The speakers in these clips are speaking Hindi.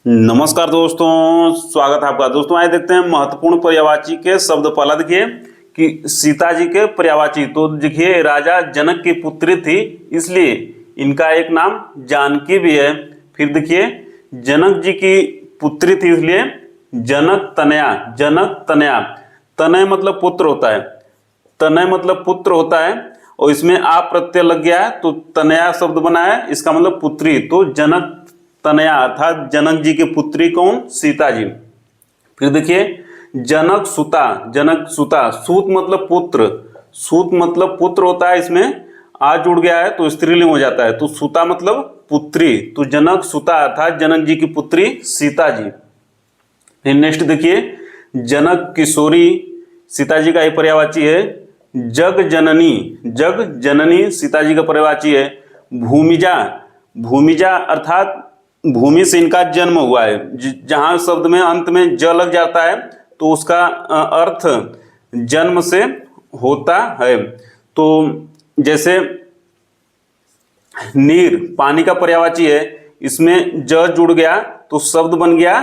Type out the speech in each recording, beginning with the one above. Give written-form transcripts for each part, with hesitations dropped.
नमस्कार दोस्तों, स्वागत है आपका। दोस्तों आइए देखते हैं महत्वपूर्ण पर्यायवाची के शब्द। पहला देखिए कि सीता जी के पर्यायवाची, तो देखिए राजा जनक की पुत्री थी इसलिए इनका एक नाम जानकी भी है। फिर देखिए जनक जी की पुत्री थी इसलिए जनक तनया। जनक तनया, तनय मतलब पुत्र होता है, तनय मतलब पुत्र होता है और इसमें आप प्रत्यय लग गया है तो तनया शब्द बना है, इसका मतलब पुत्री। तो जनक तनया अर्थात जनक जी की पुत्री कौन? सीता जी। फिर देखिए जनक सुता। जनक सुता, सूत मतलब पुत्र, सूत मतलब पुत्र होता है, इसमें आ जुड़ गया है तो स्त्रीलिंग हो जाता है, तो सुता मतलब पुत्री। तो जनक सुता अर्थात जनक जी की पुत्री सीता जी। फिर नेक्स्ट देखिए जनक किशोरी, सीता जी का ये पर्यायवाची है। जग जननी, जग जननी सीता जी का पर्यायवाची है। भूमिजा, भूमिजा अर्थात भूमि से इनका जन्म हुआ है। जहां शब्द में अंत में ज लग जाता है तो उसका अर्थ जन्म से होता है। तो जैसे नीर पानी का पर्यायवाची है, इसमें ज जुड़ गया तो शब्द बन गया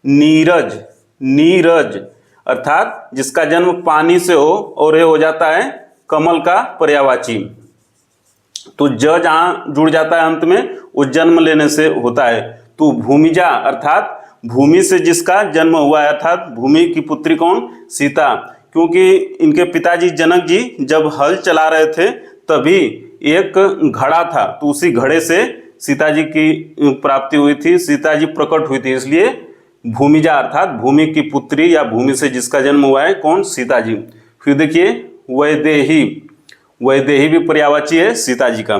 नीरज। नीरज अर्थात जिसका जन्म पानी से हो और ये हो जाता है कमल का पर्यायवाची। तो ज जहां जुड़ जाता है अंत में वो जन्म लेने से होता है। तो भूमिजा अर्थात भूमि से जिसका जन्म हुआ है, अर्थात भूमि की पुत्री कौन? सीता। क्योंकि इनके पिताजी जनक जी जब हल चला रहे थे तभी एक घड़ा था, तो उसी घड़े से सीता जी की प्राप्ति हुई थी, सीता जी प्रकट हुई थी, इसलिए भूमिजा अर्थात भूमि की पुत्री या भूमि से जिसका जन्म हुआ है कौन? सीता जी। फिर देखिए वैदेही, वैदेही भी पर्यायवाची है सीता जी का।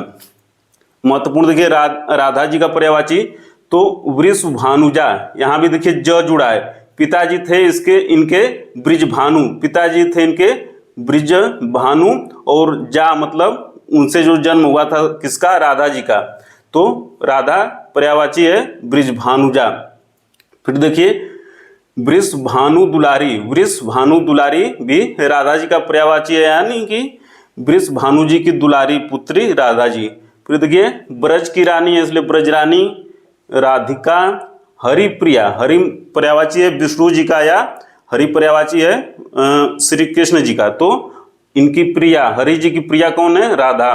महत्वपूर्ण देखिए राधा जी का पर्यायवाची, तो वृषभानुजा, यहाँ भी देखिए ज जुड़ा है। पिताजी थे इसके इनके ब्रिजभानु, पिताजी थे इनके ब्रिजभानु और जा मतलब उनसे जो जन्म हुआ था किसका? राधा जी का। तो राधा पर्यायवाची है ब्रिजभानुजा। फिर देखिए वृषभानु दुलारी, वृषभानु दुलारी भी राधा जी का पर्यायवाची है, यानी कि वृषभानु जी की दुलारी पुत्री राधा जी। फिर देखिए ब्रज की रानी है इसलिए ब्रजरानी राधिका। हरिप्रिया, हरि पर्यायवाची है विष्णु जी का या हरि पर्यायवाची है श्री कृष्ण जी का। तो इनकी प्रिया, हरि जी की प्रिया कौन है? राधा।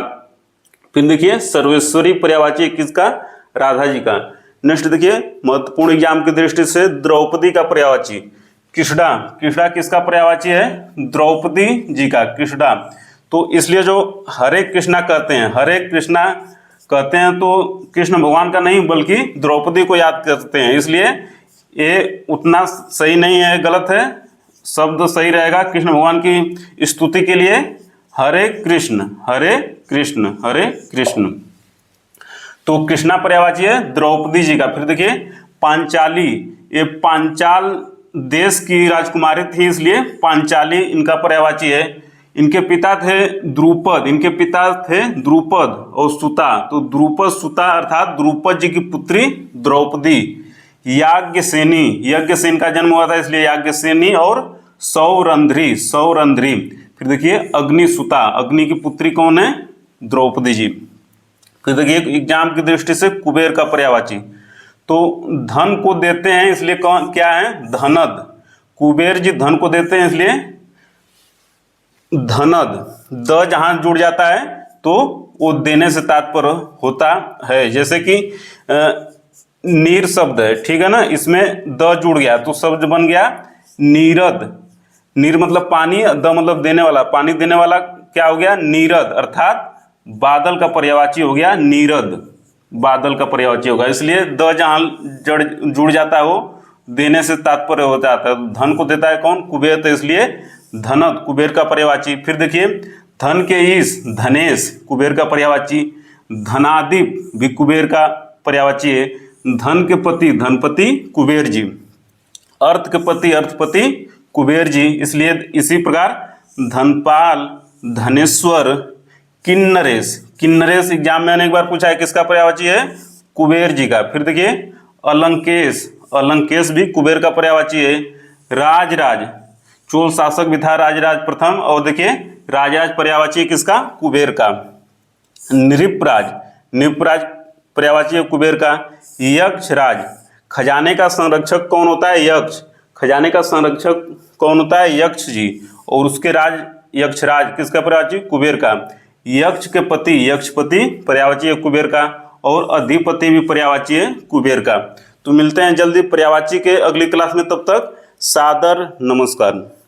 फिर देखिए सर्वेश्वरी पर्यायवाची है किसका? राधा जी का। नेक्स्ट देखिए महत्वपूर्ण एग्जाम की दृष्टि से द्रौपदी का पर्यायवाची कृष्णा। कृष्णा किसका पर्यायवाची है? द्रौपदी जी का, कृष्णा। तो इसलिए जो हरे कृष्णा कहते हैं, हरे कृष्णा कहते हैं तो कृष्ण भगवान का नहीं बल्कि द्रौपदी को याद करते हैं, इसलिए ये उतना सही नहीं है, गलत है। शब्द सही रहेगा कृष्ण भगवान की स्तुति के लिए हरे कृष्ण, हरे कृष्ण, हरे कृष्ण। तो कृष्णा पर्यायवाची है द्रौपदी जी का। फिर देखिए पांचाली, ये पांचाल देश की राजकुमारी थी इसलिए पांचाली इनका पर्यायवाची है। इनके पिता थे द्रुपद, इनके पिता थे द्रुपद और सुता। तो द्रुपद सुता अर्थात द्रुपद जी की पुत्री द्रौपदी। याज्ञसेनी, यज्ञसेन का जन्म हुआ था इसलिए याज्ञसेनी और सौरंध्री, सौरंध्री। फिर देखिए अग्निसुता, अग्नि की पुत्री कौन है? द्रौपदी जी। फिर देखिए एग्जाम की दृष्टि से कुबेर का पर्यायवाची, तो धन को देते हैं इसलिए कौन क्या है? धनद। कुबेर जी धन को देते हैं इसलिए धनद। द जहां जुड़ जाता है तो वो देने से तात्पर्य होता है। जैसे कि नीर शब्द है, ठीक है ना, इसमें द जुड़ गया तो शब्द बन गया नीरद। नीर मतलब पानी, द मतलब देने वाला, पानी देने वाला क्या हो गया? नीरद अर्थात बादल का पर्यायवाची हो गया नीरद, बादल का पर्यायवाची होगा। इसलिए द जहां जुड़ जाता है वो देने से तात्पर्य हो जाता है। धन को देता है कौन? कुबेर, तो इसलिए धनद कुबेर का पर्यायवाची। फिर देखिए धन के ईश धनेश कुबेर का पर्यायवाची। धनादिप भी कुबेर का पर्यायवाची है। धन के पति धनपति कुबेर जी। अर्थ के पति अर्थपति कुबेर जी, इसलिए इसी प्रकार धनपाल, धनेश्वर, किन्नरेश। किन्नरेश एग्जाम में अनेक बार पूछा है, किसका पर्यायवाची है? कुबेर जी का। फिर देखिए अलंकेश, अलंकेश भी कुबेर का पर्यायवाची है। राजराज, चोल शासक भी था राजराज प्रथम, और देखिए राजराज पर्यायवाची किसका? कुबेर का। नृपराज, नृपराज पर्यायवाची है कुबेर का। यक्षराज, खजाने का संरक्षक कौन होता है? यक्ष। खजाने का संरक्षक कौन होता है? यक्ष जी। और उसके राज यक्षराज किसका पर्यायवाची? कुबेर का। यक्ष के पति यक्षपति पर्यायवाची है कुबेर का, और अधिपति भी पर्यायवाची है कुबेर का। तो मिलते हैं जल्दी पर्यायवाची के अगली क्लास में, तब तक सादर नमस्कार।